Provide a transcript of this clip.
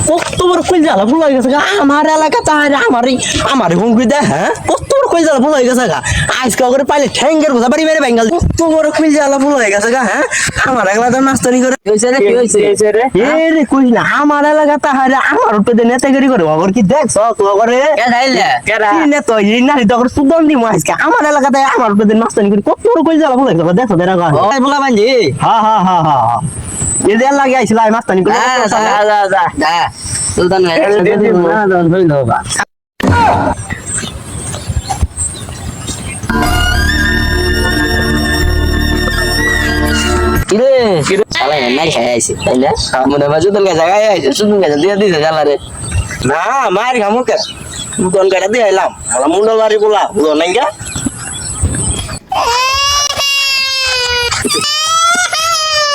কত বড় কই জ্বালা ভুল হয়ে গেছে আমার এলাকা তাহলে আমারই হুমকি দেয় হ্যাঁ কত বড় কই জ্বালা ভুল হয়ে গেছে আজকে করে পাইলে ঠ্যাঙ্গের কথা বাড়ি মেরে বেঙ্গাল কত বড় কই জ্বালা ভুল হয়ে গেছে হ্যাঁ আমার এলাকাতে মাস্তানি করে রে কই না আমার এলাকা তাহলে আমার উপরে নেতাগিরি করে ওর কি দেখছ তো করে নেতা এই না তখন সুদন দি আজকে আমার এলাকাতে আমার উপরে মাস্তানি করে কত বড় কই জ্বালা ভুল হয়ে গেছে দেখো দেরা বলা বাঞ্জি হ্যাঁ এদের লাগে আইছিল আই মাস্তানি করে সুলতান কিরে শালা নাই খাই আইছে তাই না মনে বাজু তোর কাছে গায় আইছে সুদন কাছে দিয়ে দিছে শালারে না মার খামু কে সুদন কাটা দিয়ে আইলাম শালা মুন্ডা বাড়ি বলা বুঝো নাই গা